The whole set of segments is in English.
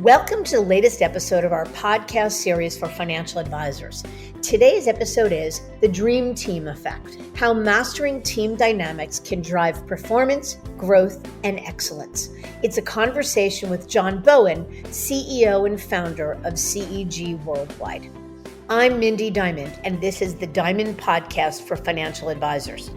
Welcome to the latest episode of our podcast series for financial advisors. Today's episode is The Dream Team Effect, how mastering team dynamics can drive performance, growth, and excellence. It's a conversation with John Bowen, CEO and founder of CEG Worldwide. I'm Mindy Diamond, and this is the Diamond Podcast for financial advisors.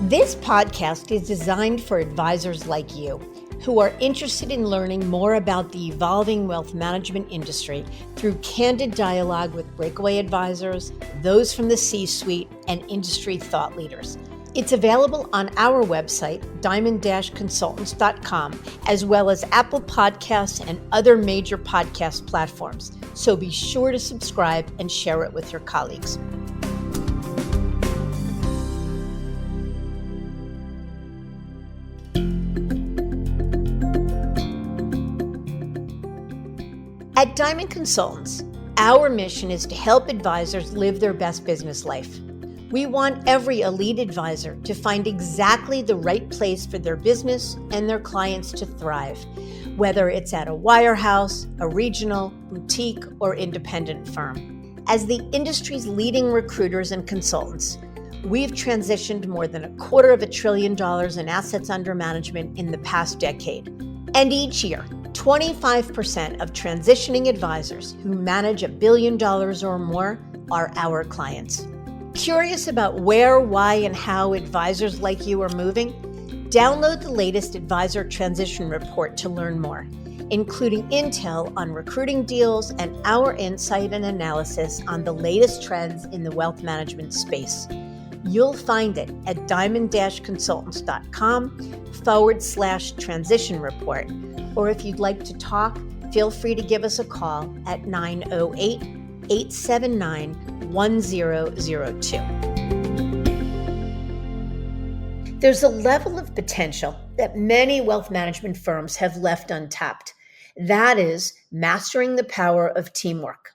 This podcast is designed for advisors like you who are interested in learning more about the evolving wealth management industry through candid dialogue with breakaway advisors, those from the C-suite, and industry thought leaders. It's available on our website, diamond-consultants.com, as well as Apple Podcasts and other major podcast platforms. So be sure to subscribe and share it with your colleagues. At Diamond Consultants, our mission is to help advisors live their best business life. We want every elite advisor to find exactly the right place for their business and their clients to thrive, whether it's at a wirehouse, a regional, boutique, or independent firm. As the industry's leading recruiters and consultants, we've transitioned more than $250 billion in assets under management in the past decade. And each year, 25% of transitioning advisors who manage $1 billion or more are our clients. Curious about where, why, and how advisors like you are moving? Download the latest Advisor Transition Report to learn more, including intel on recruiting deals and our insight and analysis on the latest trends in the wealth management space. You'll find it at diamond-consultants.com/transition report. Or if you'd like to talk, feel free to give us a call at 908-879-1002. There's a level of potential that many wealth management firms have left untapped. That is mastering the power of teamwork.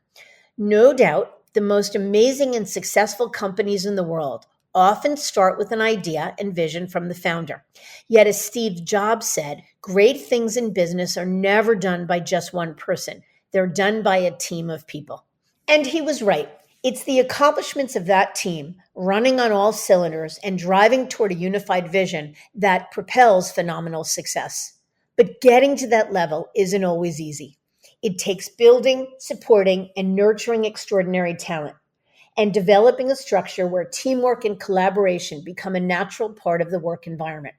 No doubt, the most amazing and successful companies in the world often start with an idea and vision from the founder. Yet, as Steve Jobs said, great things in business are never done by just one person. They're done by a team of people. And he was right. It's the accomplishments of that team running on all cylinders and driving toward a unified vision that propels phenomenal success. But getting to that level isn't always easy. It takes building, supporting, and nurturing extraordinary talent, and developing a structure where teamwork and collaboration become a natural part of the work environment.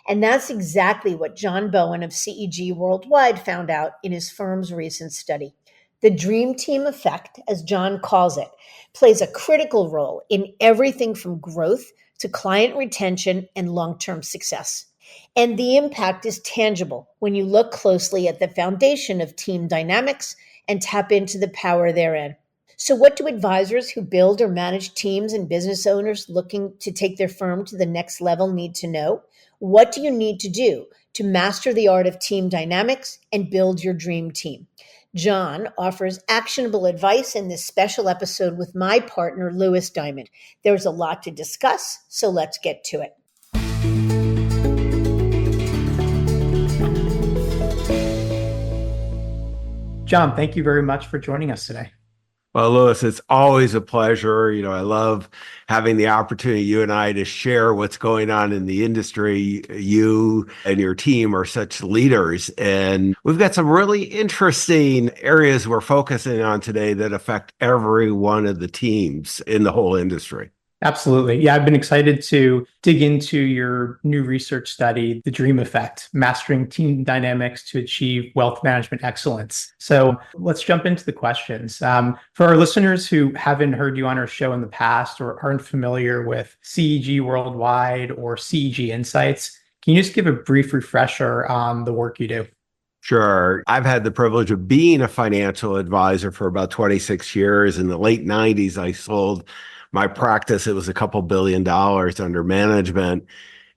And that's exactly what John Bowen of CEG Worldwide found out in his firm's recent study. The Dream Team Effect, as John calls it, plays a critical role in everything from growth to client retention and long-term success. And the impact is tangible when you look closely at the foundation of team dynamics and tap into the power therein. So what do advisors who build or manage teams and business owners looking to take their firm to the next level need to know? What do you need to do to master the art of team dynamics and build your dream team? John offers actionable advice in this special episode with my partner, Lewis Diamond. There's a lot to discuss, so let's get to it. John, thank you very much for joining us today. Well, Lewis, it's always a pleasure. I love having the opportunity, you and I, to share what's going on in the industry. You and your team are such leaders, and we've got some really interesting areas we're focusing on today that affect every one of the teams in the whole industry. Absolutely. Yeah, I've been excited to dig into your new research study, The Dream Effect, Mastering Team Dynamics to Achieve Wealth Management Excellence. So let's jump into the questions. For our listeners who haven't heard you on our show in the past or aren't familiar with CEG Worldwide or CEG Insights, can you just give a brief refresher on the work you do? Sure. I've had the privilege of being a financial advisor for about 26 years. In the late 90s, I sold my practice. It was a couple $2 billion under management.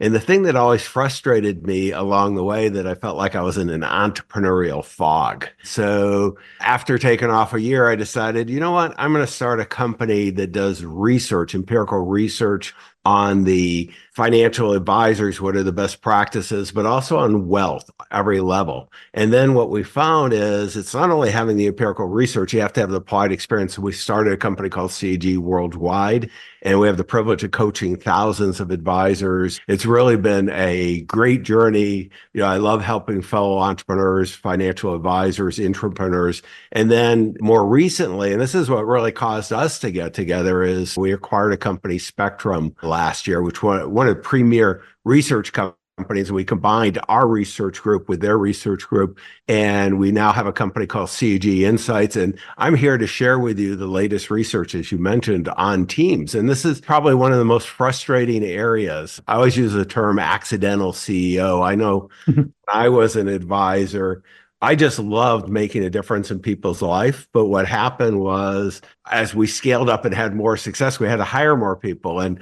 And the thing that always frustrated me along the way that I felt like I was in an entrepreneurial fog. So after taking off a year, I decided, you know what, I'm going to start a company that does research, empirical research on the financial advisors, what are the best practices, but also on wealth, every level. And then what we found is it's not only having the empirical research, you have to have the applied experience. So we started a company called CEG Worldwide, and we have the privilege of coaching thousands of advisors. It's really been a great journey. I love helping fellow entrepreneurs, financial advisors, entrepreneurs. And then more recently, and this is what really caused us to get together, is we acquired a company, Spectrum, last year, which one of the premier research companies. We combined our research group with their research group, and we now have a company called CEG Insights. And I'm here to share with you the latest research, as you mentioned, on teams. And this is probably one of the most frustrating areas. I always use the term accidental CEO. I know when I was an advisor, I just loved making a difference in people's life. But what happened was, as we scaled up and had more success, we had to hire more people. And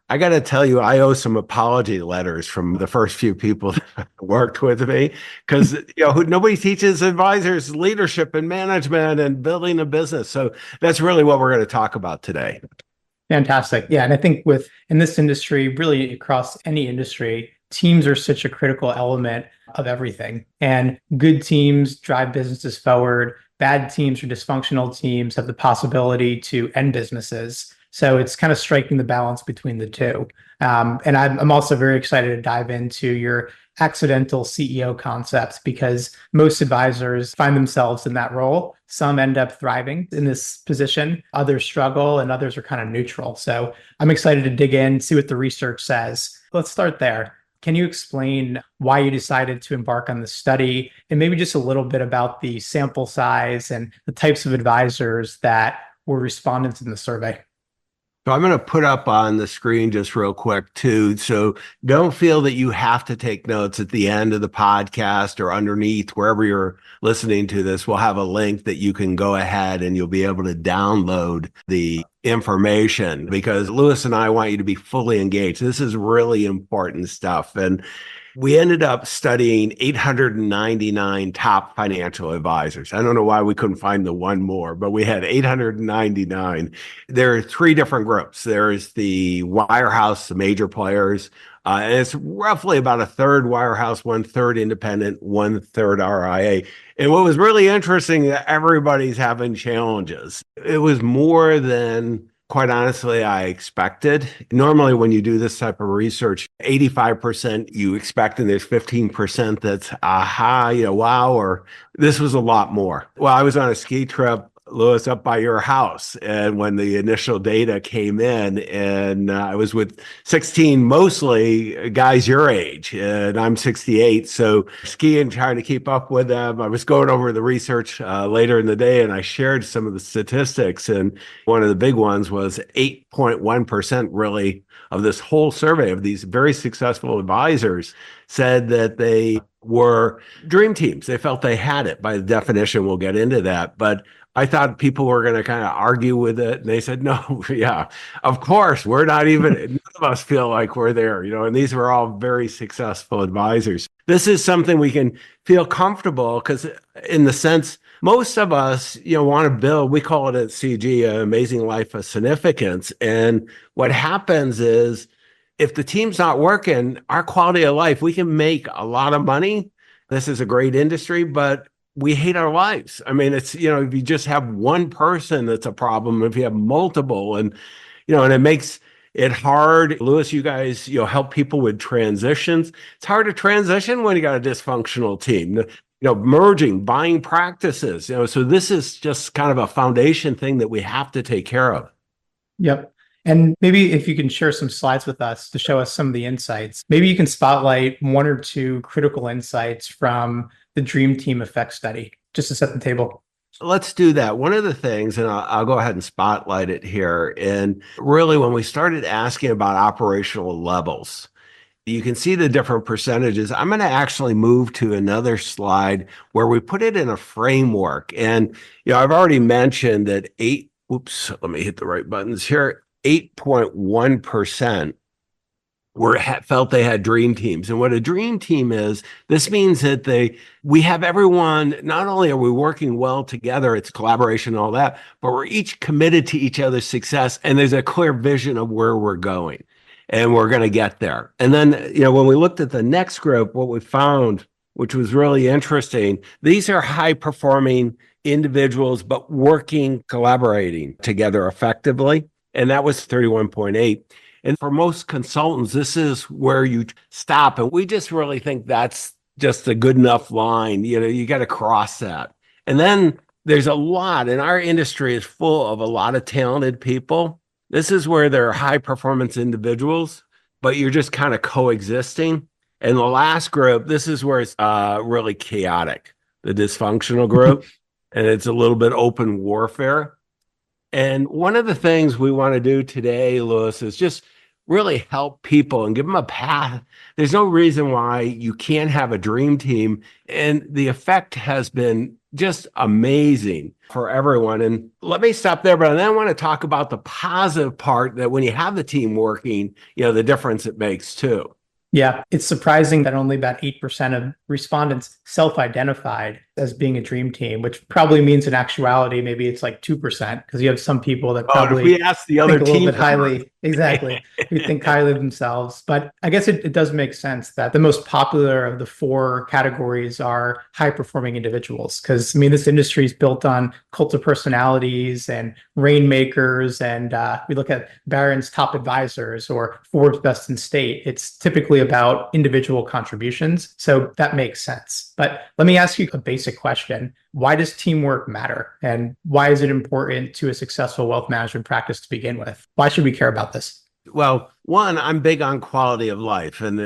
I got to tell you, I owe some apology letters from the first few people that worked with me, because nobody teaches advisors leadership and management and building a business. So that's really what we're going to talk about today. Fantastic. Yeah. And I think in this industry, really across any industry, teams are such a critical element of everything. And good teams drive businesses forward. Bad teams or dysfunctional teams have the possibility to end businesses. So it's kind of striking the balance between the two. And I'm also very excited to dive into your accidental CEO concepts, because most advisors find themselves in that role. Some end up thriving in this position, others struggle, and others are kind of neutral. So I'm excited to dig in, see what the research says. Let's start there. Can you explain why you decided to embark on this study, and maybe just a little bit about the sample size and the types of advisors that were respondents in the survey? So I'm going to put up on the screen just real quick too. So don't feel that you have to take notes at the end of the podcast or underneath, wherever you're listening to this. We'll have a link that you can go ahead and you'll be able to download the information, because Lewis and I want you to be fully engaged. This is really important stuff. And we ended up studying 899 top financial advisors. I don't know why we couldn't find the one more, but we had 899. There are three different groups. There's the wirehouse, the major players, and it's roughly about a third wirehouse, 1/3 independent, 1/3 RIA. And what was really interesting, that everybody's having challenges. It was more than, quite honestly, I expected. Normally, when you do this type of research, 85% you expect, and there's 15% that's wow, or this was a lot more. Well, I was on a ski trip, Lewis, up by your house, and when the initial data came in, and I was with 16 mostly guys your age, and I'm 68, so skiing, trying to keep up with them. I was going over the research later in the day, and I shared some of the statistics, and one of the big ones was 8.1% really of this whole survey of these very successful advisors said that they were dream teams. They felt they had it. By the definition, we'll get into that, but I thought people were going to kind of argue with it. And they said, no, yeah, of course, we're not even, none of us feel like we're there, and these were all very successful advisors. This is something we can feel comfortable, because in the sense, most of us, want to build, we call it at CG, an amazing life of significance. And what happens is, if the team's not working, our quality of life, we can make a lot of money. This is a great industry, but we hate our lives. I mean, it's, if you just have one person, that's a problem. If you have multiple, and it makes it hard. Lewis, you guys, help people with transitions. It's hard to transition when you got a dysfunctional team, merging, buying practices, so this is just kind of a foundation thing that we have to take care of. Yep. And maybe if you can share some slides with us to show us some of the insights, maybe you can spotlight one or two critical insights from the Dream Team Effect study, just to set the table. Let's do that. One of the things, and I'll go ahead and spotlight it here, and really when we started asking about operational levels, you can see the different percentages. I'm going to actually move to another slide where we put it in a framework. And, I've already mentioned that let me hit the right buttons here. 8.1% felt they had dream teams. And what a dream team is, this means that we have everyone, not only are we working well together, it's collaboration and all that, but we're each committed to each other's success, and there's a clear vision of where we're going. and we're going to get there. And then, when we looked at the next group, what we found, which was really interesting, these are high performing individuals, but working, collaborating together effectively. And that was 31.8. And for most consultants, this is where you stop. And we just really think that's just a good enough line. You got to cross that. And then there's a lot, and our industry is full of a lot of talented people. This is where they're high performance individuals, but you're just kind of coexisting. And the last group, this is where it's really chaotic, the dysfunctional group, and it's a little bit open warfare. And one of the things we want to do today, Louis, is just really help people and give them a path. There's no reason why you can't have a dream team. And the effect has been just amazing for everyone. And let me stop there, but then I want to talk about the positive part, that when you have the team working, the difference it makes too. Yeah, it's surprising that only about 8% of respondents self-identified as being a dream team, which probably means in actuality, maybe it's like 2%, because you have some people that probably if we ask the other think a little team bit highly, exactly, who think highly of themselves. But I guess it does make sense that the most popular of the 4 categories are high-performing individuals, because this industry is built on cult of personalities and rainmakers, and we look at Barron's top advisors or Forbes best in state. It's typically about individual contributions, so that makes sense. But let me ask you a basic question. Why does teamwork matter? And why is it important to a successful wealth management practice to begin with? Why should we care about this? Well, one, I'm big on quality of life. And,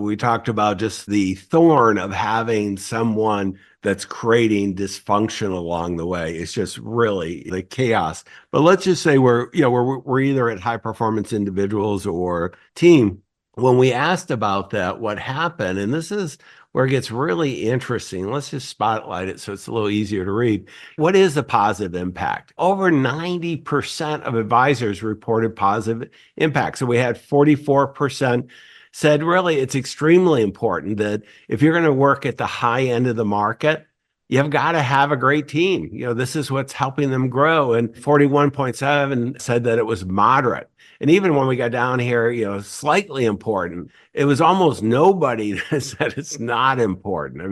we talked about just the thorn of having someone that's creating dysfunction along the way. It's just really the chaos. But let's just say we're either at high performance individuals or team. When we asked about that, what happened, and this is where it gets really interesting. Let's just spotlight it so it's a little easier to read. What is the positive impact? Over 90% of advisors reported positive impact. So we had 44% said really it's extremely important that if you're going to work at the high end of the market, you've got to have a great team. This is what's helping them grow. And 41.7 said that it was moderate. And even when we got down here, slightly important, it was almost nobody that said it's not important.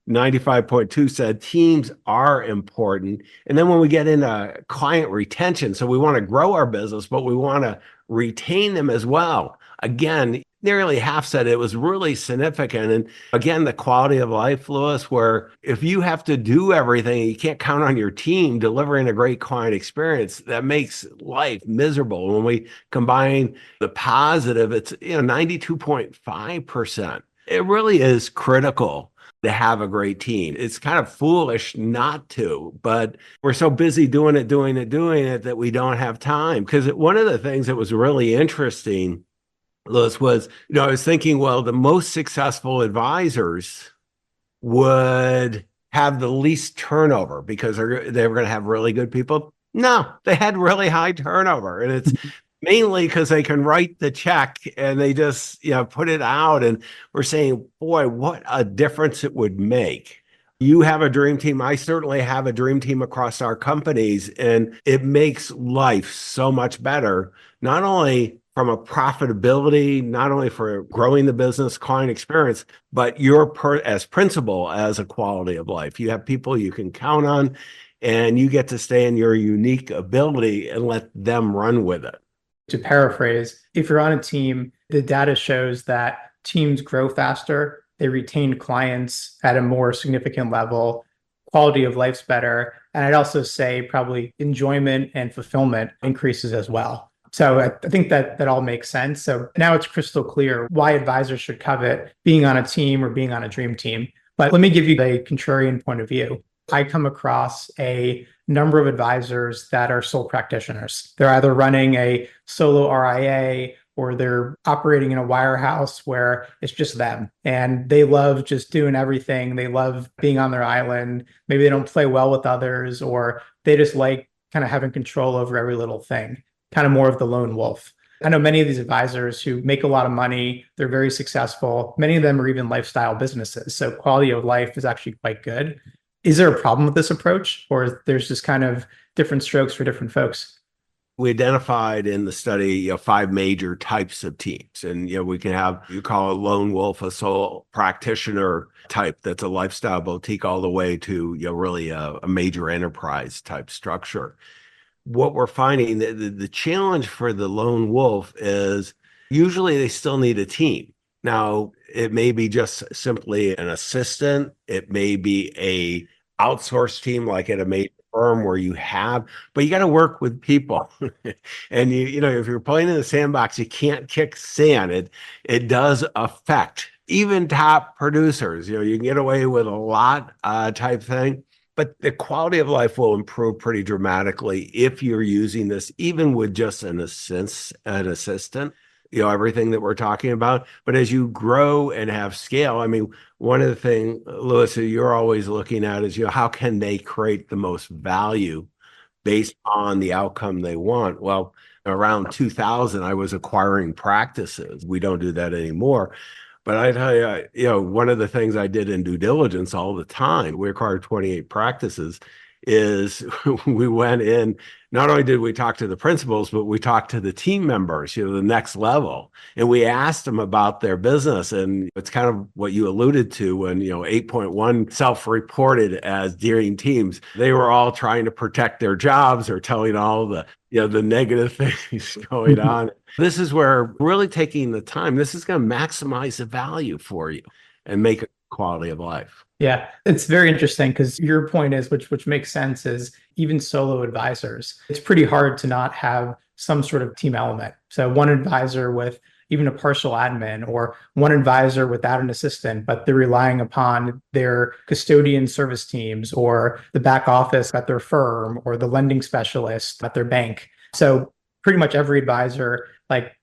95.2 said teams are important. And then when we get into client retention, so we want to grow our business, but we want to retain them as well. Again, nearly half said it was really significant. And again, the quality of life, Louis, where if you have to do everything, you can't count on your team delivering a great client experience, that makes life miserable. When we combine the positive, it's 92.5%. It really is critical to have a great team. It's kind of foolish not to, but we're so busy doing it that we don't have time. Because one of the things that was really interesting, Louis, was, I was thinking, well, the most successful advisors would have the least turnover because they were going to have really good people. No, they had really high turnover. And it's mainly because they can write the check and they just, put it out. And we're saying, boy, what a difference it would make. You have a dream team. I certainly have a dream team across our companies, and it makes life so much better, not only from a profitability, not only for growing the business, client experience, but as principal, as a quality of life. You have people you can count on, and you get to stay in your unique ability and let them run with it. To paraphrase, if you're on a team, the data shows that teams grow faster, they retain clients at a more significant level, quality of life's better, and I'd also say probably enjoyment and fulfillment increases as well. So I think that all makes sense. So now it's crystal clear why advisors should covet being on a team or being on a dream team. But let me give you a contrarian point of view. I come across a number of advisors that are sole practitioners. They're either running a solo RIA or they're operating in a wirehouse where it's just them. And they love just doing everything. They love being on their island. Maybe they don't play well with others, or they just like kind of having control over every little thing. Kind of more of the lone wolf. I know many of these advisors who make a lot of money, they're very successful. Many of them are even lifestyle businesses. So quality of life is actually quite good. Is there a problem with this approach, or there's just kind of different strokes for different folks? We identified in the study, five major types of teams. And, we can have, you call it lone wolf, a sole practitioner type that's a lifestyle boutique, all the way to, really a major enterprise type structure. What we're finding, the challenge for the lone wolf is usually they still need a team. Now, it may be just simply an assistant. It may be a outsourced team like at a major firm where you have, but you got to work with people. And if you're playing in the sandbox, you can't kick sand. It does affect even top producers. You can get away with a lot type thing. But the quality of life will improve pretty dramatically if you're using this, even with just an assistant, everything that we're talking about. But as you grow and have scale, I mean, one of the things, Louis, that you're always looking at is, how can they create the most value based on the outcome they want? Well, around 2000, I was acquiring practices. We don't do that anymore. But I tell you, one of the things I did in due diligence all the time, we acquired 28 practices, is we went in, not only did we talk to the principals, but we talked to the team members, the next level. And we asked them about their business. And it's kind of what you alluded to when, 8.1 self-reported as Deering teams. They were all trying to protect their jobs or telling all the negative things going on. This is where really taking the time, this is going to maximize the value for you and make it quality of life. Yeah, it's very interesting because your point is, which makes sense, is even solo advisors, it's pretty hard to not have some sort of team element. So one advisor with even a partial admin, or one advisor without an assistant, but they're relying upon their custodian service teams or the back office at their firm or the lending specialist at their bank. So pretty much every advisor,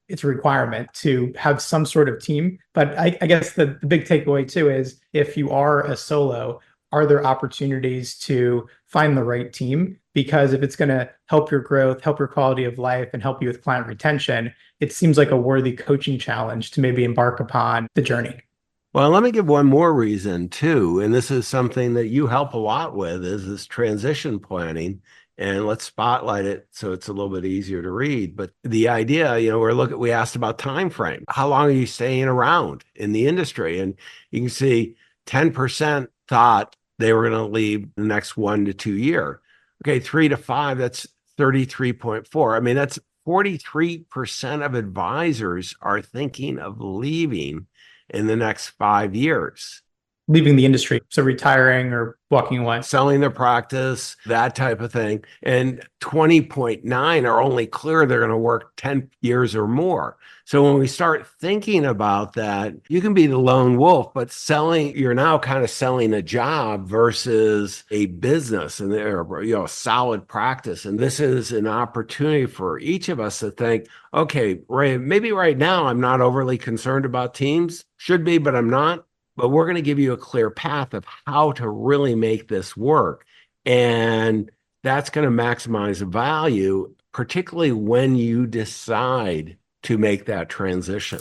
it's a requirement to have some sort of team. But I guess the big takeaway too is, if you are a solo, are there opportunities to find the right team? Because if it's going to help your growth, help your quality of life, and help you with client retention, it seems like a worthy coaching challenge to maybe embark upon the journey. Well, let me give one more reason too. And this is something that you help a lot with, is this transition planning. And let's spotlight it so it's a little bit easier to read. But the idea, we asked about time frame. How long are you staying around in the industry? And you can see 10% thought they were going to leave the next 1 to 2 years. Okay, 3 to 5, that's 33.4. I mean, that's 43% of advisors are thinking of leaving in the next 5 years. Leaving the industry, so retiring or walking away. Selling their practice, that type of thing. And 20.9 are only clear they're going to work 10 years or more. So when we start thinking about that, you can be the lone wolf, but you're now kind of selling a job versus a business, and a solid practice. And this is an opportunity for each of us to think, okay, maybe right now I'm not overly concerned about teams. Should be, but I'm not. But we're going to give you a clear path of how to really make this work. And that's going to maximize the value, particularly when you decide to make that transition.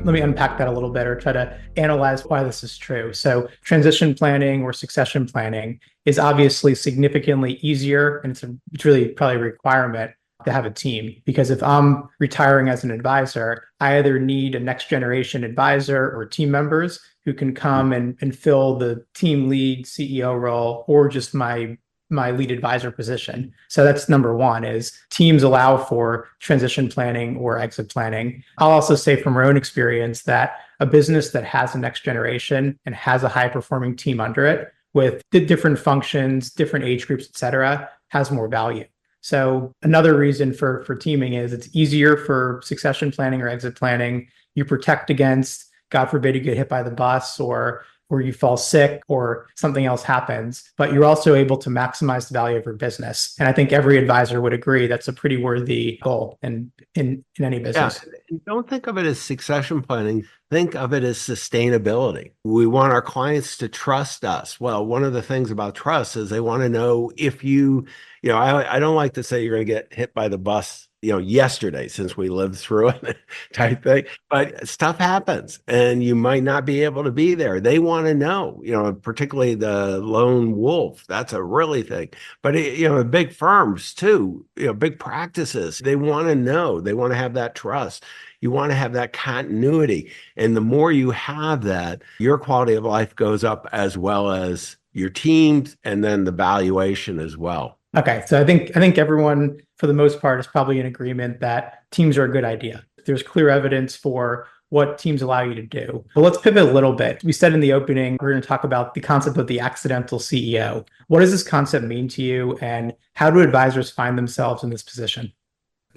Let me unpack that a little bit, or try to analyze why this is true. So transition planning or succession planning is obviously significantly easier, and it's really probably a requirement to have a team. Because if I'm retiring as an advisor, I either need a next generation advisor or team members who can come and fill the team lead CEO role, or just my lead advisor position. So that's number one, is teams allow for transition planning or exit planning. I'll also say from our own experience that a business that has a next generation and has a high performing team under it with different functions, different age groups, et cetera, has more value. So another reason for teaming is it's easier for succession planning or exit planning. You protect against, God forbid, you get hit by the bus, or you fall sick, or something else happens, but you're also able to maximize the value of your business. And I think every advisor would agree that's a pretty worthy goal in any business. Yeah. Don't think of it as succession planning. Think of it as sustainability. We want our clients to trust us. Well, one of the things about trust is they want to know if I don't like to say you're going to get hit by the bus yesterday since we lived through it type thing. But stuff happens and you might not be able to be there. They want to know, particularly the lone wolf. That's a really thing. But, the big firms too, big practices, they want to know, they want to have that trust. You want to have that continuity. And the more you have that, your quality of life goes up as well as your teams and then the valuation as well. Okay, so I think everyone, for the most part, is probably in agreement that teams are a good idea. There's clear evidence for what teams allow you to do. But let's pivot a little bit. We said in the opening, we're going to talk about the concept of the accidental CEO. What does this concept mean to you, and how do advisors find themselves in this position?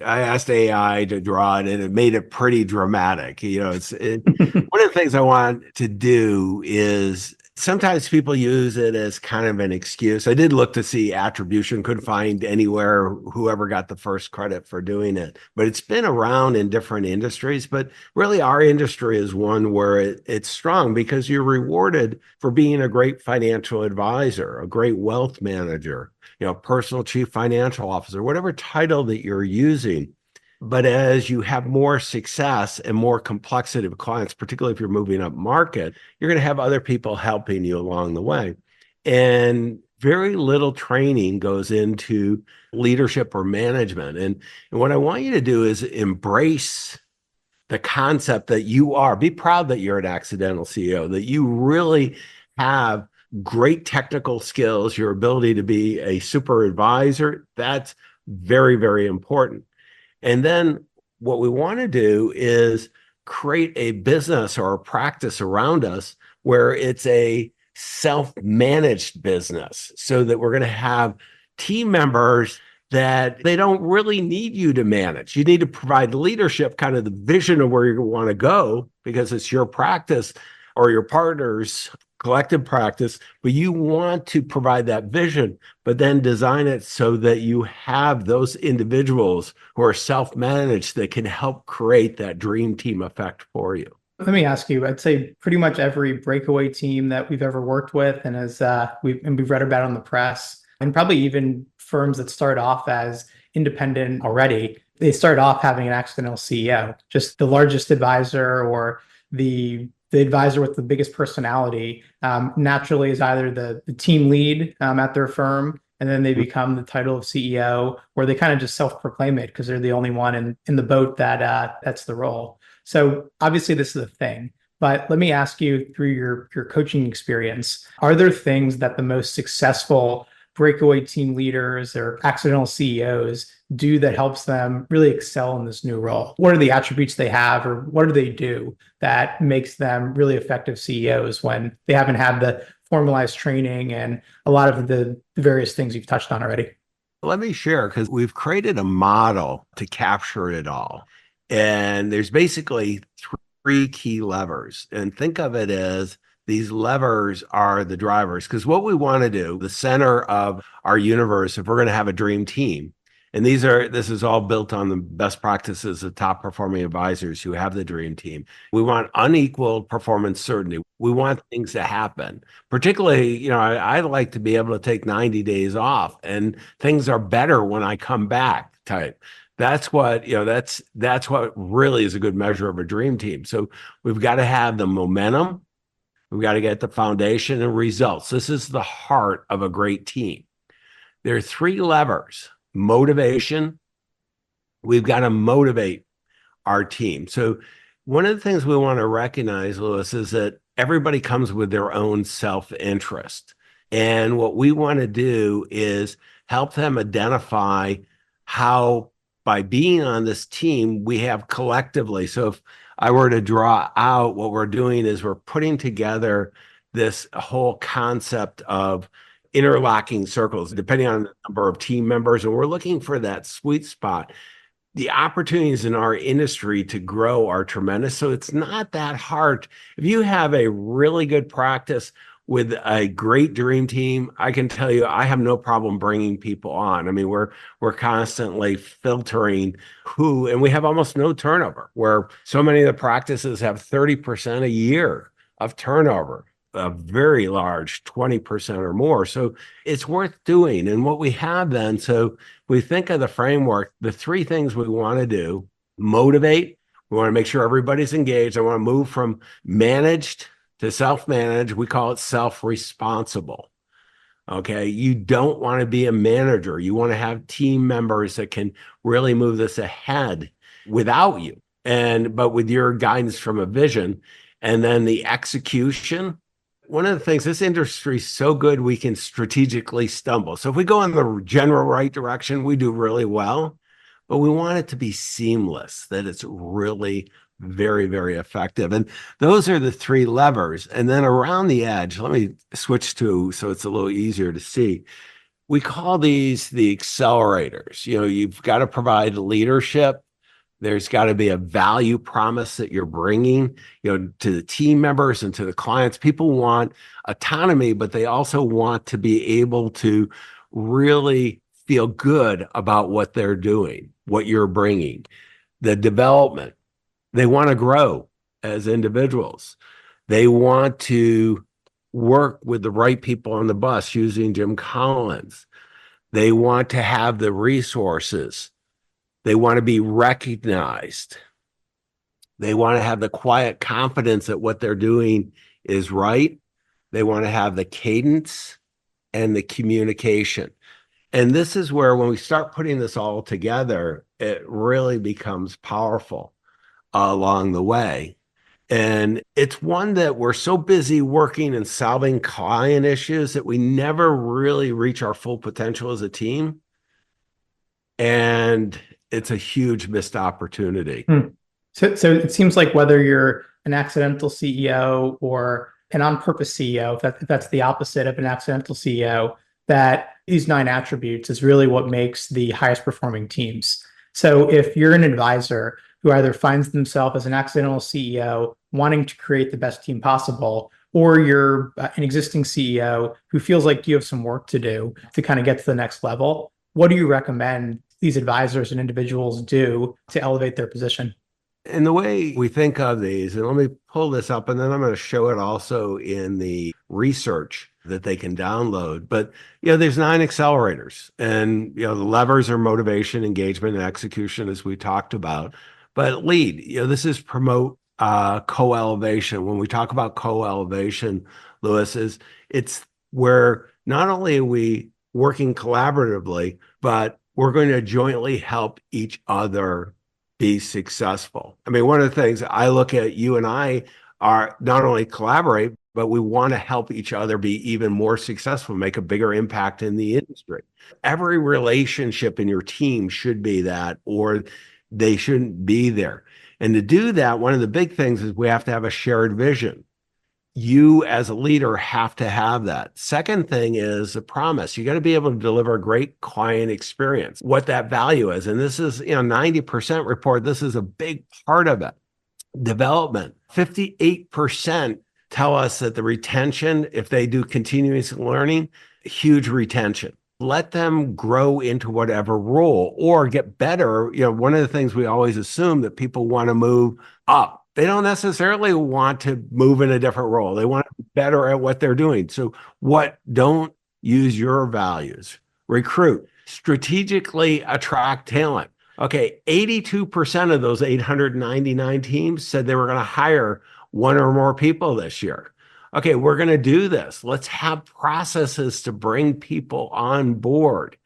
I asked AI to draw it, and it made it pretty dramatic. One of the things I want to do is sometimes people use it as kind of an excuse. I did look to see attribution, couldn't find anywhere whoever got the first credit for doing it. But it's been around in different industries. But really, our industry is one where it's strong because you're rewarded for being a great financial advisor, a great wealth manager, personal chief financial officer, whatever title that you're using. But as you have more success and more complexity of clients, particularly if you're moving up market, you're going to have other people helping you along the way. And very little training goes into leadership or management. And what I want you to do is embrace the concept that be proud that you're an accidental CEO, that you really have great technical skills, your ability to be a super advisor. That's very, very important. And then what we want to do is create a business or a practice around us where it's a self-managed business, so that we're going to have team members that they don't really need you to manage. You need to provide leadership, kind of the vision of where you want to go, because it's your practice or your partner's collective practice, but you want to provide that vision, but then design it so that you have those individuals who are self-managed that can help create that dream team effect for you. Let me ask you, I'd say pretty much every breakaway team that we've ever worked with, and as we've read about in the press, and probably even firms that start off as independent already, they start off having an accidental CEO, just the largest advisor or the advisor with the biggest personality naturally is either the team lead at their firm, and then they become the title of CEO, or they kind of just self-proclaim it because they're the only one in the boat that's the role. So obviously this is a thing, but let me ask you, through your coaching experience, are there things that the most successful breakaway team leaders or accidental CEOs do that helps them really excel in this new role? What are the attributes they have, or what do they do that makes them really effective CEOs when they haven't had the formalized training and a lot of the various things you've touched on already? Let me share, because we've created a model to capture it all. And there's basically three key levers. And think of it as these levers are the drivers, because what we want to do, the center of our universe, if we're going to have a dream team, and this is all built on the best practices of top performing advisors who have the dream team. We want unequaled performance certainty. We want things to happen. Particularly, I like to be able to take 90 days off and things are better when I come back type. That's what, that's what really is a good measure of a dream team. So we've got to have the momentum. We've got to get the foundation and results. This is the heart of a great team. There are three levers. Motivation. We've got to motivate our team. So one of the things we want to recognize, Louis, is that everybody comes with their own self-interest. And what we want to do is help them identify how, by being on this team, we have collectively. So if I were to draw out, what we're doing is we're putting together this whole concept of interlocking circles, depending on the number of team members, and we're looking for that sweet spot. The opportunities in our industry to grow are tremendous, so it's not that hard. If you have a really good practice with a great dream team, I can tell you, I have no problem bringing people on. I mean, we're constantly filtering and we have almost no turnover, where so many of the practices have 30% a year of turnover. a very large 20% or more. So it's worth doing. And what we have then, so we think of the framework, the three things we want to do: motivate. We want to make sure everybody's engaged. I want to move from managed to self-managed. We call it self-responsible. Okay. You don't want to be a manager. You want to have team members that can really move this ahead without you, but with your guidance from a vision. And then the execution. One of the things, this industry is so good, we can strategically stumble. So if we go in the general right direction, we do really well, but we want it to be seamless, that it's really very, very effective. And those are the three levers. And then around the edge, let me switch to, so it's a little easier to see. We call these the accelerators. You've got to provide leadership. There's got to be a value promise that you're bringing, to the team members and to the clients. People want autonomy, but they also want to be able to really feel good about what they're doing, what you're bringing. The development, they want to grow as individuals. They want to work with the right people on the bus, using Jim Collins. They want to have the resources. They want to be recognized. They want to have the quiet confidence that what they're doing is right. They want to have the cadence and the communication. And this is where, when we start putting this all together, it really becomes powerful along the way. And it's one that we're so busy working and solving client issues that we never really reach our full potential as a team. And it's a huge missed opportunity. So it seems like whether you're an accidental CEO or an on-purpose CEO, if that's the opposite of an accidental CEO, that these 9 attributes is really what makes the highest performing teams. So if you're an advisor who either finds themselves as an accidental CEO wanting to create the best team possible, or you're an existing CEO who feels like you have some work to do to kind of get to the next level, what do you recommend these advisors and individuals do to elevate their position? And the way we think of these, and let me pull this up, and then I'm going to show it also in the research that they can download. But, there's 9 accelerators, and, the levers are motivation, engagement, and execution, as we talked about. But lead, this is promote co-elevation. When we talk about co-elevation, Lewis, it's where not only are we working collaboratively, but we're going to jointly help each other be successful. I mean, one of the things I look at, you and I are not only collaborate, but we want to help each other be even more successful, make a bigger impact in the industry. Every relationship in your team should be that, or they shouldn't be there. And to do that, one of the big things is we have to have a shared vision. You as a leader have to have that. Second thing is a promise. You got to be able to deliver a great client experience, what that value is. And this is, 90% report. This is a big part of it. Development, 58% tell us that the retention, if they do continuous learning, huge retention. Let them grow into whatever role or get better. One of the things we always assume that people want to move up. They don't necessarily want to move in a different role. They want to be better at what they're doing. So don't use your values. Recruit, strategically attract talent. Okay, 82% of those 899 teams said they were going to hire 1 or more people this year. Okay, we're going to do this. Let's have processes to bring people on board.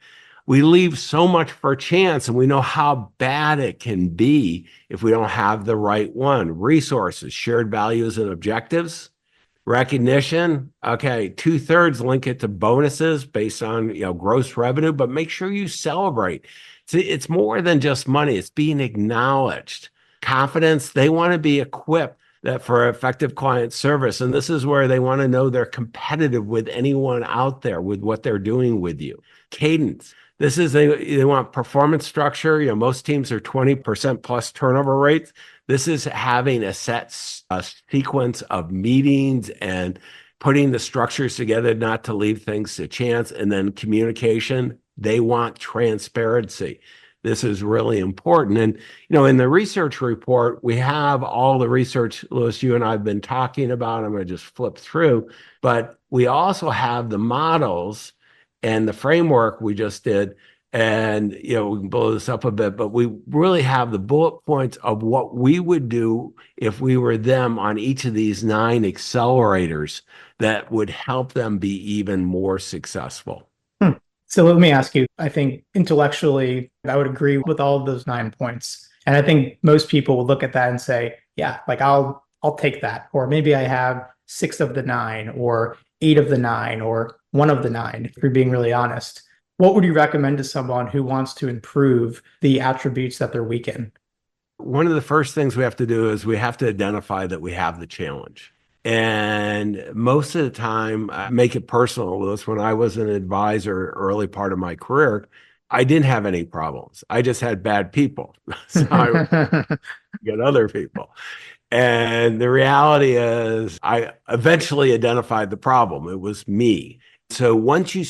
We leave so much for chance, and we know how bad it can be if we don't have the right one. Resources, shared values and objectives, recognition. Okay, 2/3 link it to bonuses based on gross revenue, but make sure you celebrate. It's more than just money. It's being acknowledged. Confidence, they want to be equipped that for effective client service. And this is where they want to know they're competitive with anyone out there with what they're doing with you. Cadence. This is, they want performance structure. Most teams are 20% plus turnover rates. This is having a sequence of meetings and putting the structures together, not to leave things to chance. And then communication, they want transparency. This is really important. And, in the research report, we have all the research, Louis, you and I have been talking about. I'm going to just flip through, but we also have the models and the framework we just did. And, we can blow this up a bit, but we really have the bullet points of what we would do if we were them on each of these 9 accelerators that would help them be even more successful. So let me ask you, I think intellectually, I would agree with all of those 9 points. And I think most people would look at that and say, yeah, like I'll take that. Or maybe I have 6 of the 9 or 8 of the 9 or 1 of the 9, if you're being really honest. What would you recommend to someone who wants to improve the attributes that they're weak in? One of the first things we have to do is we have to identify that we have the challenge. And most of the time, I make it personal, Louis. When I was an advisor early part of my career, I didn't have any problems. I just had bad people. So I would get other people. And the reality is I eventually identified the problem. It was me. So once you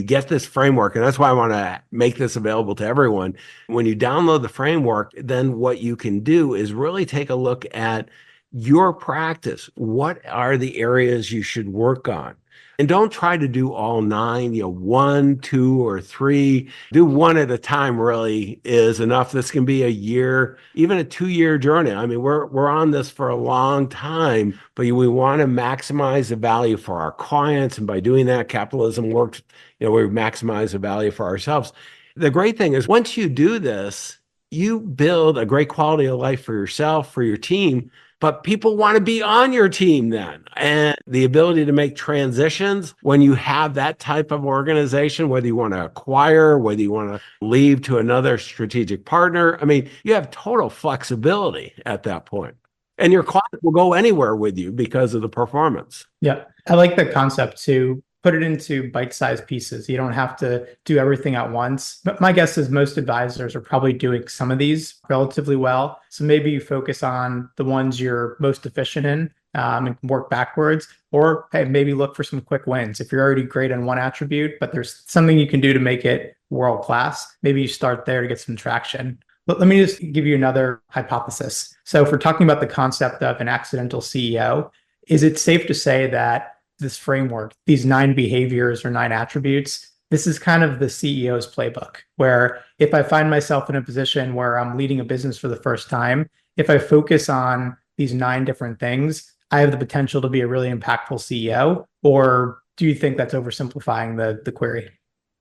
get this framework, and that's why I want to make this available to everyone. When you download the framework, then what you can do is really take a look at your practice. What are the areas you should work on? And don't try to do all 9, 1, 2, or 3. Do 1 at a time really is enough. This can be a year, even a 2-year journey. I mean, we're on this for a long time, but we want to maximize the value for our clients. And by doing that, capitalism works. We maximize the value for ourselves. The great thing is once you do this, you build a great quality of life for yourself, for your team, but people want to be on your team then. And the ability to make transitions when you have that type of organization, whether you want to acquire, whether you want to leave to another strategic partner, I mean, you have total flexibility at that point. And your client will go anywhere with you because of the performance. Yeah, I like the concept to put it into bite-sized pieces. You don't have to do everything at once. But my guess is most advisors are probably doing some of these relatively well. So maybe you focus on the ones you're most efficient in and work backwards. Or hey, maybe look for some quick wins. If you're already great on one attribute, but there's something you can do to make it world-class, maybe you start there to get some traction. But let me just give you another hypothesis. So if we're talking about the concept of an accidental CEO, is it safe to say that this framework, these 9 behaviors or 9 attributes, this is kind of the CEO's playbook, where if I find myself in a position where I'm leading a business for the first time, if I focus on these 9 different things, I have the potential to be a really impactful CEO? Or do you think that's oversimplifying the query?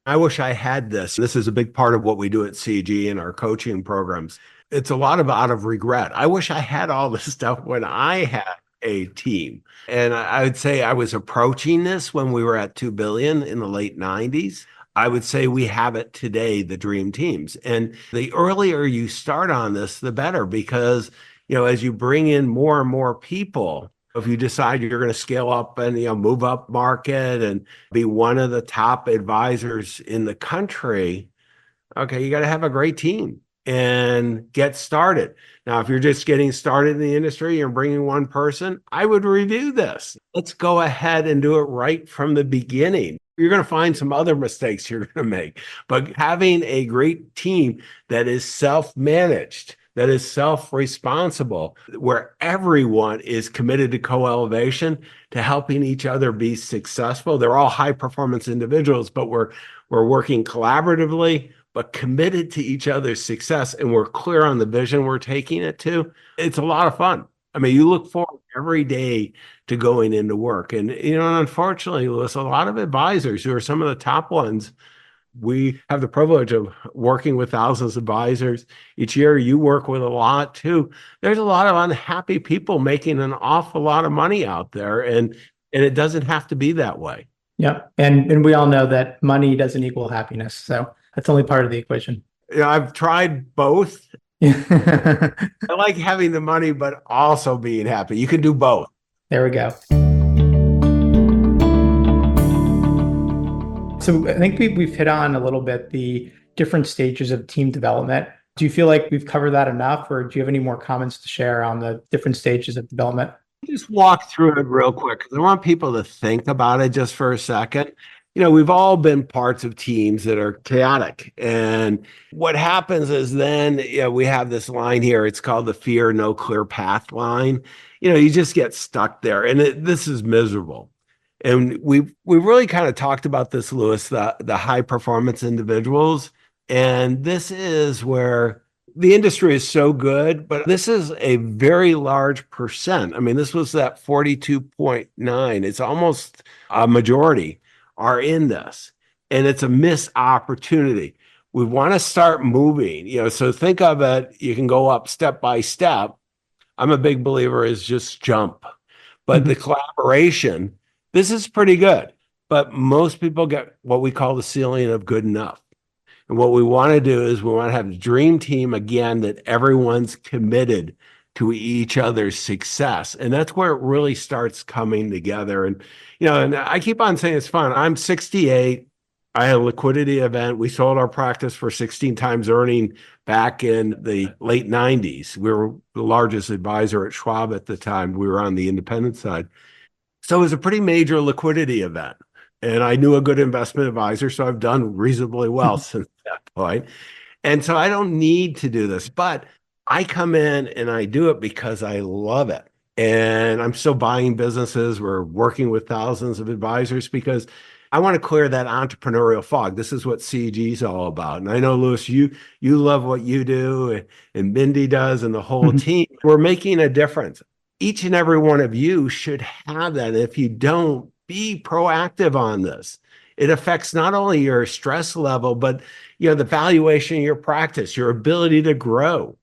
I wish I had this. This is a big part of what we do at CEG in our coaching programs. It's a lot out of regret. I wish I had all this stuff when I had a team. And I would say I was approaching this when we were at 2 billion in the late 90s. I would say we have it today, the dream teams. And the earlier you start on this, the better, because, as you bring in more and more people, if you decide you're going to scale up and, move up market and be one of the top advisors in the country, okay, you got to have a great team and get started. Now, if you're just getting started in the industry and bringing one person, I would review this. Let's go ahead and do it right from the beginning. You're going to find some other mistakes you're going to make, but having a great team that is self-managed, that is self-responsible, where everyone is committed to co-elevation, to helping each other be successful. They're all high-performance individuals, but we're working collaboratively, but committed to each other's success, and we're clear on the vision we're taking it to. It's a lot of fun. I mean, you look forward every day to going into work. And, unfortunately, Louis, a lot of advisors who are some of the top ones, we have the privilege of working with thousands of advisors each year. You work with a lot too. There's a lot of unhappy people making an awful lot of money out there, and it doesn't have to be that way. Yeah. And we all know that money doesn't equal happiness. So that's only part of the equation. I've tried both. I like having the money, but also being happy. You can do both. There we go. So I think we've hit on a little bit the different stages of team development. Do you feel like we've covered that enough, or do you have any more comments to share on the different stages of development? Just walk through it real quick because I want people to think about it just for a second. we've all been parts of teams that are chaotic. And what happens is then, we have this line here. It's called the fear no clear path line. You just get stuck there, and this is miserable. And we really kind of talked about this, Lewis, the high performance individuals. And this is where the industry is so good, but this is a very large percent. I mean, this was that 42.9. It's almost a majority are in this, and it's a missed opportunity. We want to start moving, so think of it, you can go up step by step. I'm a big believer is just jump, but the collaboration, this is pretty good, but most people get what we call the ceiling of good enough. And what we want to do is we want to have a dream team again, that everyone's committed to each other's success. And that's where it really starts coming together. And, and I keep on saying it's fun. I'm 68. I had a liquidity event. We sold our practice for 16 times earning back in the late 90s. We were the largest advisor at Schwab at the time. We were on the independent side. So it was a pretty major liquidity event. And I knew a good investment advisor, so I've done reasonably well since that point. And so I don't need to do this, but I come in and I do it because I love it. And I'm still buying businesses. We're working with thousands of advisors because I want to clear that entrepreneurial fog. This is what CEG is all about. And I know, Lewis, you love what you do, and Mindy does, and the whole team. We're making a difference. Each and every one of you should have that. If you don't, be proactive on this. It affects not only your stress level, but the valuation of your practice, your ability to grow.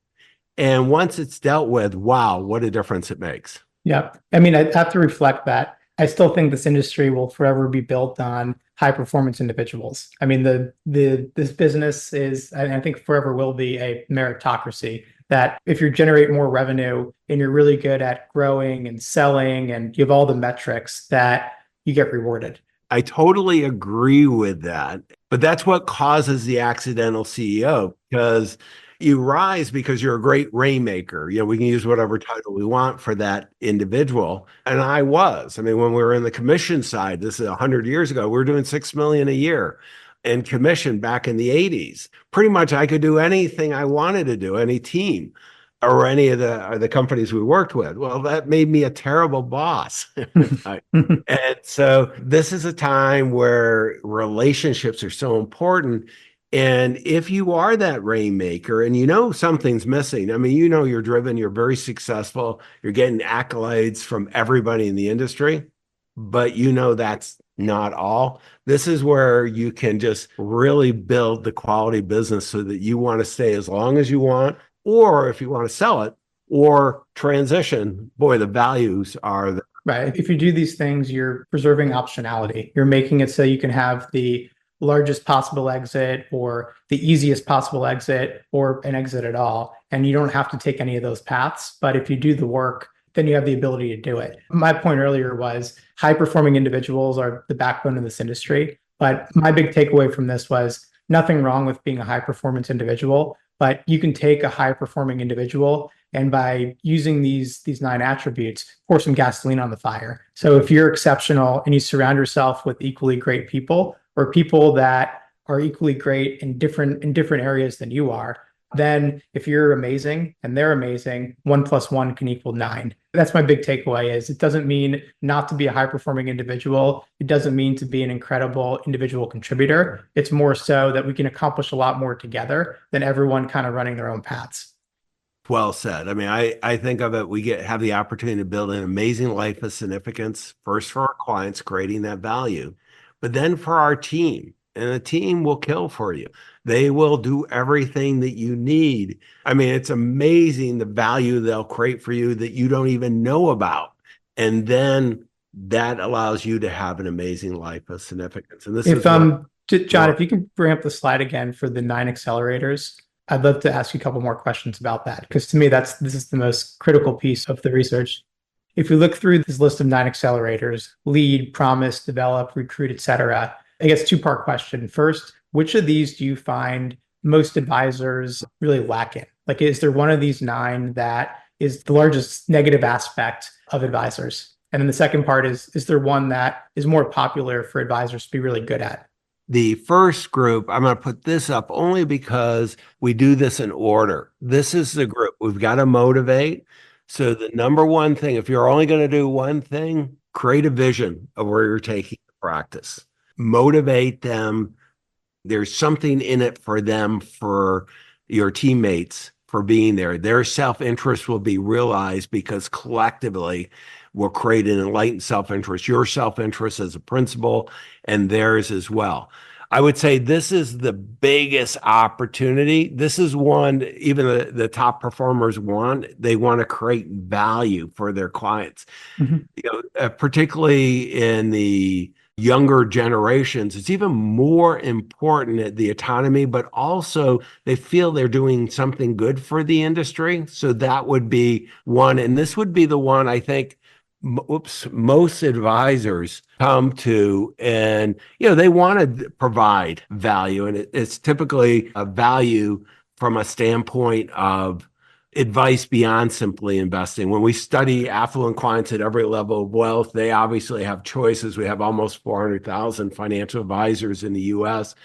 And once it's dealt with, wow, what a difference it makes. Yeah. I mean, I have to reflect that. I still think this industry will forever be built on high performance individuals. I mean, this business is, and I think forever will be, a meritocracy, that if you generate more revenue and you're really good at growing and selling and you have all the metrics, that you get rewarded. I totally agree with that. But that's what causes the accidental CEO, because you rise because you're a great rainmaker. We can use whatever title we want for that individual. And I was. I mean, when we were in the commission side, this is 100 years ago, we were doing $6 million a year in commission back in the 80s. Pretty much I could do anything I wanted to do, any team or any of the companies we worked with. Well, that made me a terrible boss. And so this is a time where relationships are so important. And if you are that rainmaker and something's missing, I mean, you're driven, you're very successful, you're getting accolades from everybody in the industry, but that's not all. This is where you can just really build the quality business so that you want to stay as long as you want, or if you want to sell it or transition, boy, the values are there. Right. If you do these things, you're preserving optionality. You're making it so you can have the largest possible exit or the easiest possible exit or an exit at all. And you don't have to take any of those paths. But if you do the work, then you have the ability to do it. My point earlier was high performing individuals are the backbone of this industry. But my big takeaway from this was nothing wrong with being a high performance individual, but you can take a high performing individual and by using these 9 attributes, pour some gasoline on the fire. So if you're exceptional and you surround yourself with equally great people or people that are equally great in different areas than you are, then if you're amazing and they're amazing, 1 + 1 can equal 9. That's my big takeaway. Is it doesn't mean not to be a high performing individual. It doesn't mean to be an incredible individual contributor. It's more so that we can accomplish a lot more together than everyone kind of running their own paths. Well said. I mean, I think of it, we have the opportunity to build an amazing life of significance, first for our clients, creating that value, but then for our team. And the team will kill for you. They will do everything that you need. I mean, it's amazing the value they'll create for you that you don't even know about. And then that allows you to have an amazing life of significance. And this is John, if you can bring up the slide again for the 9 accelerators, I'd love to ask you a couple more questions about that, because to me, this is the most critical piece of the research. If we look through this list of 9 accelerators, lead, promise, develop, recruit, et cetera, I guess 2-part question. First, which of these do you find most advisors really lack in? Like, is there one of these 9 that is the largest negative aspect of advisors? And then the second part is there one that is more popular for advisors to be really good at? The first group, I'm going to put this up only because we do this in order. This is the group we've got to motivate. So the number one thing, if you're only going to do one thing, create a vision of where you're taking the practice. Motivate them. There's something in it for them, for your teammates, for being there. Their self-interest will be realized because collectively we'll create an enlightened self-interest, your self-interest as a principal and theirs as well. I would say this is the biggest opportunity. This is one even the top performers want. They want to create value for their clients. Particularly in the younger generations, it's even more important, the autonomy, but also they feel they're doing something good for the industry. So that would be one. And this would be the one I think most advisors come to, and they want to provide value, and it's typically a value from a standpoint of advice beyond simply investing. When we study affluent clients at every level of wealth, they obviously have choices. We have almost 400,000 financial advisors in the US.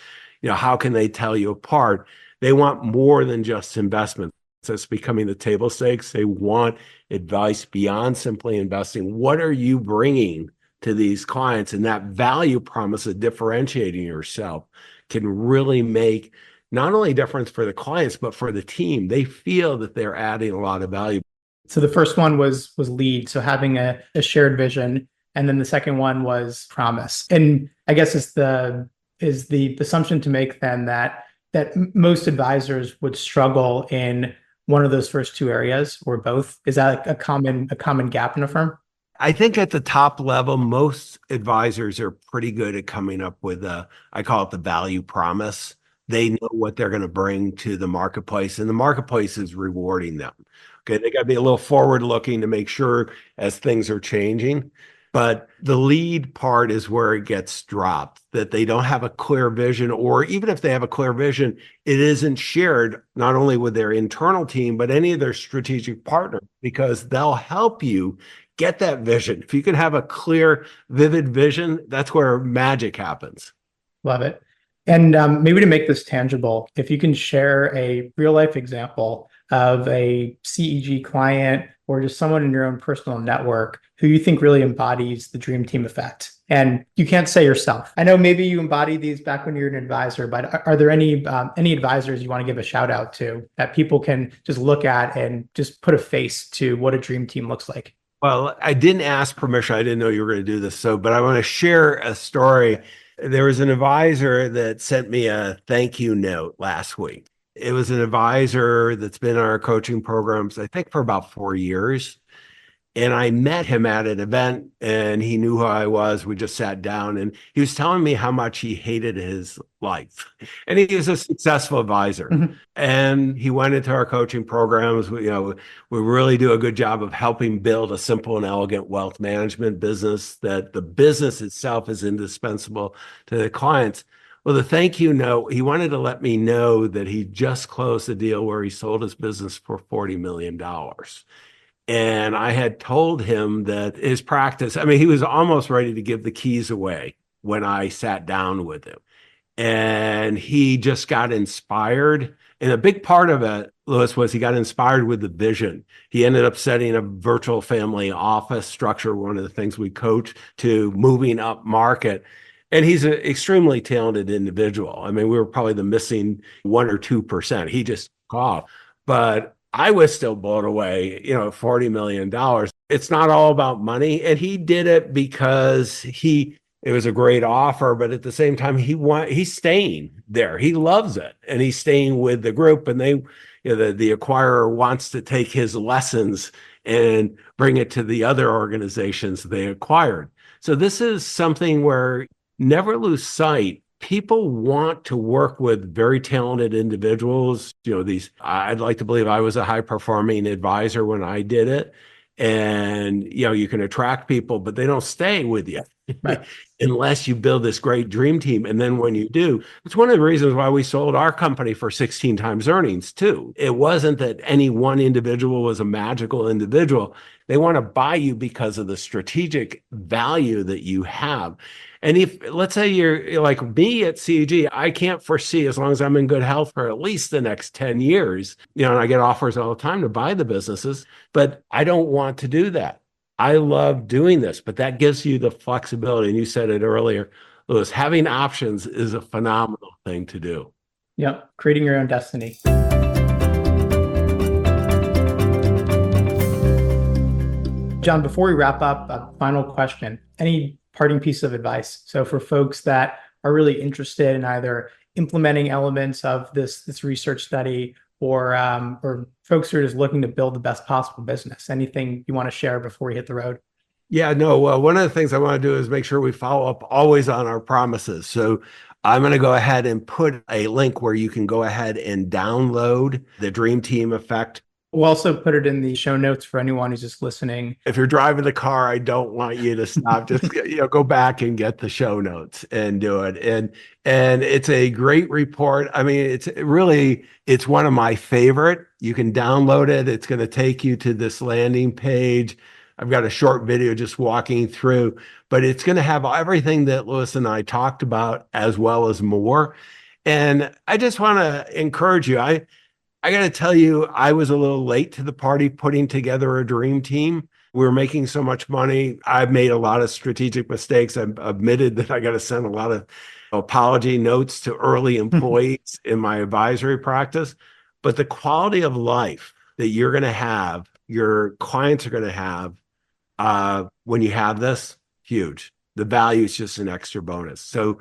How can they tell you apart? They want more than just investment. So it's becoming the table stakes. They want advice beyond simply investing. What are you bringing to these clients? And that value promise of differentiating yourself can really make not only a difference for the clients, but for the team. They feel that they're adding a lot of value. So the first one was lead, so having a shared vision, and then the second one was promise. And I guess is the assumption to make then that most advisors would struggle in one of those first two areas or both? Is that a common gap in a firm? I think at the top level, most advisors are pretty good at coming up with I call it the value promise. They know what they're going to bring to the marketplace, and the marketplace is rewarding them. Okay, they got to be a little forward looking to make sure as things are changing. But the lead part is where it gets dropped, that they don't have a clear vision, or even if they have a clear vision, it isn't shared not only with their internal team, but any of their strategic partners, because they'll help you get that vision. If you can have a clear, vivid vision, that's where magic happens. Love it. And maybe to make this tangible, if you can share a real life example of a CEG client or just someone in your own personal network who you think really embodies the dream team effect. And you can't say yourself. I know maybe you embodied these back when you were an advisor, but are there any advisors you want to give a shout out to that people can just look at and just put a face to what a dream team looks like? Well, I didn't ask permission. I didn't know you were going to do this. But I want to share a story. There was an advisor that sent me a thank you note last week. It was an advisor that's been in our coaching programs, I think, for about 4 years. And I met him at an event, and he knew who I was. We just sat down, and he was telling me how much he hated his life. And he was a successful advisor. Mm-hmm. And he went into our coaching programs. We really do a good job of helping build a simple and elegant wealth management business, that the business itself is indispensable to the clients. Well, the thank you note, he wanted to let me know that he just closed a deal where he sold his business for $40 million. And I had told him that his practice, he was almost ready to give the keys away when I sat down with him. And he just got inspired. And a big part of it, Louis, was he got inspired with the vision. He ended up setting a virtual family office structure, one of the things we coach, to moving up market. And he's an extremely talented individual. We were probably the missing 1 or 2%. He just took off. But I was still blown away, $40 million. It's not all about money. And he did it because it was a great offer, but at the same time, he's staying there. He loves it. And he's staying with the group, and the acquirer wants to take his lessons and bring it to the other organizations they acquired. So this is something where never lose sight. People want to work with very talented individuals. I'd like to believe I was a high performing advisor when I did it. And, you can attract people, but they don't stay with you. Right. unless you build this great dream team. And then when you do, it's one of the reasons why we sold our company for 16 times earnings too. It wasn't that any one individual was a magical individual. They want to buy you because of the strategic value that you have. And if, let's say you're like me at CEG, I can't foresee, as long as I'm in good health, for at least the next 10 years, and I get offers all the time to buy the businesses, but I don't want to do that. I love doing this, but that gives you the flexibility. And you said it earlier, Louis, having options is a phenomenal thing to do. Yep. Creating your own destiny. John, before we wrap up, a final question. Any parting piece of advice? So for folks that are really interested in either implementing elements of this research study or folks who are just looking to build the best possible business, anything you want to share before we hit the road? Yeah, no, one of the things I want to do is make sure we follow up always on our promises. So I'm going to go ahead and put a link where you can go ahead and download the Dream Team Effect. We'll also put it in the show notes for anyone who's just listening. If you're driving the car, I don't want you to stop. Just go back and get the show notes and do it. And it's a great report. I mean, it's one of my favorite. You can download it. It's going to take you to this landing page. I've got a short video just walking through, but it's going to have everything that Louis and I talked about as well as more. And I just want to encourage you. I got to tell you, I was a little late to the party putting together a dream team. We were making so much money. I've made a lot of strategic mistakes. I've admitted that I got to send a lot of apology notes to early employees in my advisory practice. But the quality of life that you're going to have, your clients are going to have when you have this, huge. The value is just an extra bonus. So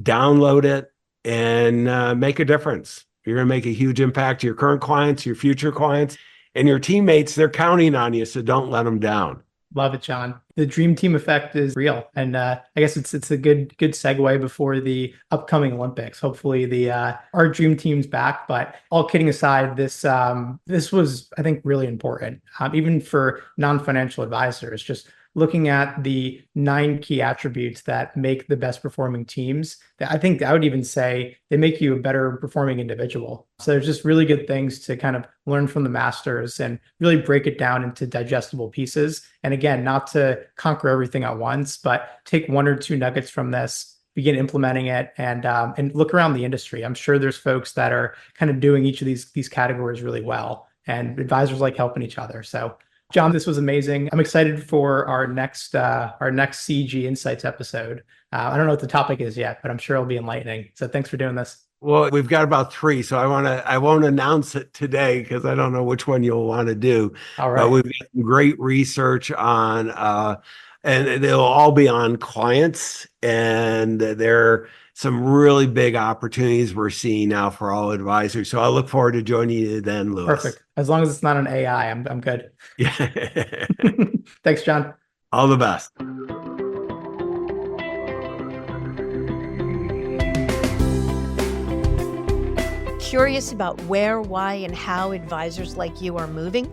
download it and make a difference. You're going to make a huge impact to your current clients, your future clients, and your teammates. They're counting on you, so don't let them down. Love it, John. The Dream Team Effect is real. And I guess it's a good segue before the upcoming Olympics. Hopefully our dream team's back. But all kidding aside, this was, I think, really important, even for non-financial advisors. Just looking at the 9 key attributes that make the best performing teams, I think I would even say they make you a better performing individual. So there's just really good things to kind of learn from the masters and really break it down into digestible pieces. And again, not to conquer everything at once, but take 1 or 2 nuggets from this, begin implementing it, and look around the industry. I'm sure there's folks that are kind of doing each of these categories really well, and advisors like helping each other. So John, this was amazing. I'm excited for our next CEG Insights episode. I don't know what the topic is yet, but I'm sure it'll be enlightening. So thanks for doing this. Well, we've got about 3, so I won't announce it today because I don't know which one you'll want to do. All right. We've got some great research on, and they'll all be on clients, and there are some really big opportunities we're seeing now for all advisors. So I look forward to joining you then, Louis. Perfect. As long as it's not an AI, I'm good. Yeah. Thanks, John. All the best. Curious about where, why, and how advisors like you are moving?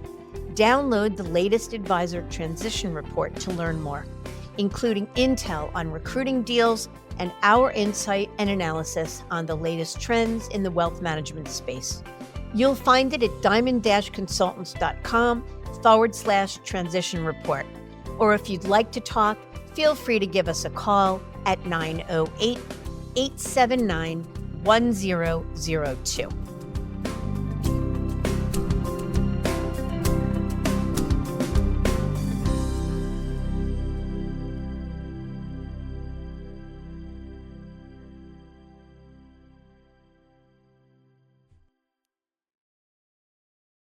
Download the latest Advisor Transition Report to learn more, including intel on recruiting deals and our insight and analysis on the latest trends in the wealth management space. You'll find it at diamond-consultants.com/transition report. Or if you'd like to talk, feel free to give us a call at 908-879-1002.